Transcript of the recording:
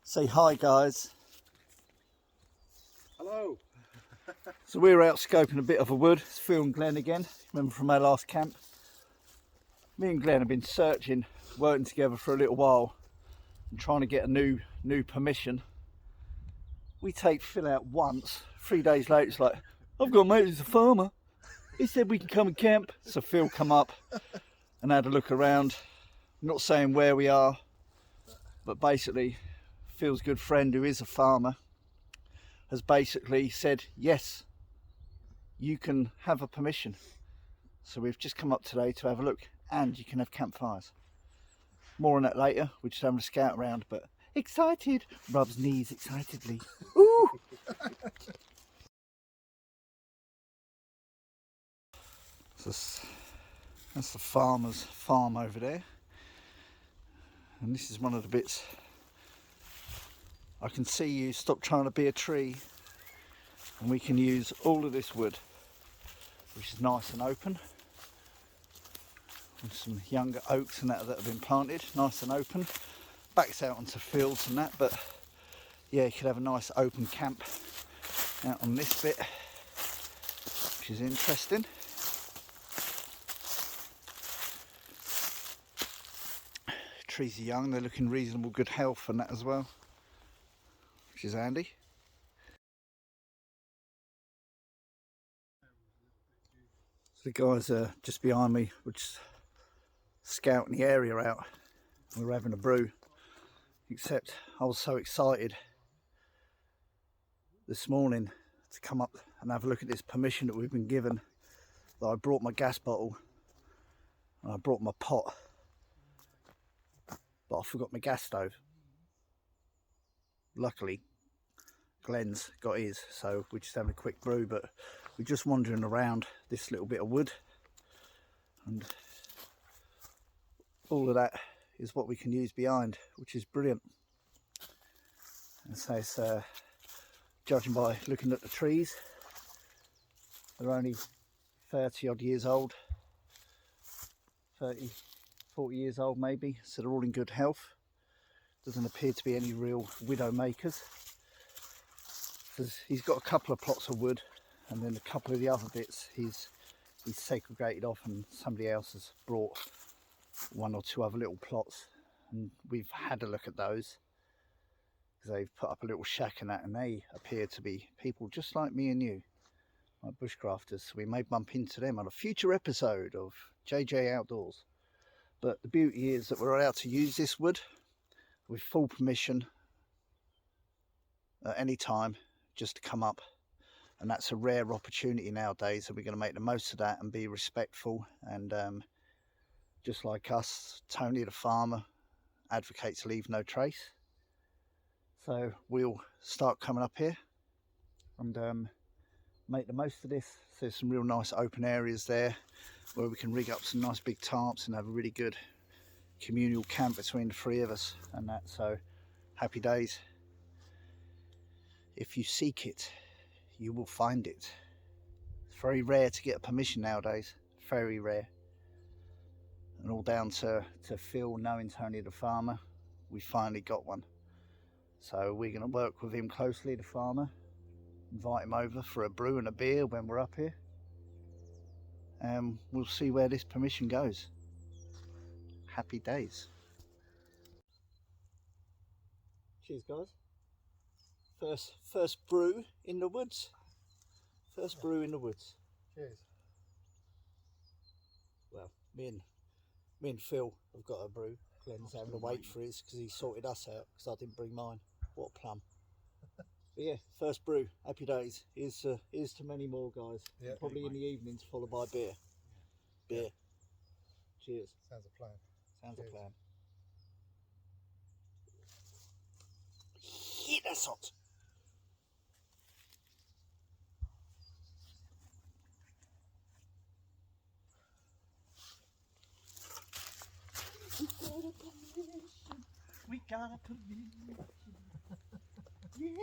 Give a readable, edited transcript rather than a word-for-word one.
Say hi, guys. Hello. So we're out scoping a bit of a wood. It's Phil and Glenn again. Remember from our last camp? Me and Glenn have been searching, working together for a little while and trying to get a new permission. We take Phil out once. 3 days later, it's like, I've got a mate who's a farmer. He said we can come and camp. So Phil come up and had a look around. I'm not saying where we are, but basically Phil's good friend, who is a farmer, has basically said, yes, you can have a permission. So we've just come up today to have a look, and you can have campfires. More on that later. We're just having a scout around, but excited. Rubs knees excitedly. Ooh! So that's the farmer's farm over there. And this is one of the bits. I can see you stop trying to be a tree, and we can use all of this wood, which is nice and open, with some younger oaks and that have been planted, nice and open. Backs out onto fields and that, but yeah, you could have a nice open camp out on this bit, which is interesting. Trees are young, they're looking reasonable good health and that as well, which is handy. So the guys are just behind me, which scouting the area out. We're having a brew, except I was so excited this morning to come up and have a look at this permission that we've been given, that I brought my gas bottle and I brought my pot, but I forgot my gas stove. Luckily Glenn's got his, so we're just having a quick brew, but we're just wandering around this little bit of wood, and all of that is what we can use behind, which is brilliant. And so it's judging by looking at the trees, they're only 30 odd years old, 30, 40 years old maybe, so they're all in good health. Doesn't appear to be any real widow makers. He's got a couple of plots of wood, and then a couple of the other bits he's segregated off, and somebody else has brought one or two other little plots, and we've had a look at those because they've put up a little shack and that, and they appear to be people just like me and you, like bushcrafters. So we may bump into them on a future episode of JJ Outdoors. But the beauty is that we're allowed to use this wood with full permission at any time, just to come up, and that's a rare opportunity nowadays, so we're going to make the most of that and be respectful. And just like us, Tony the farmer advocates leave no trace, so we'll start coming up here and make the most of this. So there's some real nice open areas there where we can rig up some nice big tarps and have a really good communal camp between the three of us and that. So happy days. If you seek it, you will find it. It's very rare to get a permission nowadays, very rare. And all down to Phil knowing Tony the farmer, we finally got one. So we're going to work with him closely, the farmer, invite him over for a brew and a beer when we're up here, and we'll see where this permission goes. Happy days. Cheers, guys. First brew in the woods. First brew in the woods. Cheers. Well, me and Phil have got a brew. Glenn's having to wait for his because he sorted us out because I didn't bring mine. What a plum. But yeah, first brew. Happy days. Here's to many more, guys. Yeah, probably in the evenings, followed by beer. Beer. Yeah. Cheers. Sounds a plan. Sounds Cheers. a plan. Hit us hot. We got a permission. Yeah.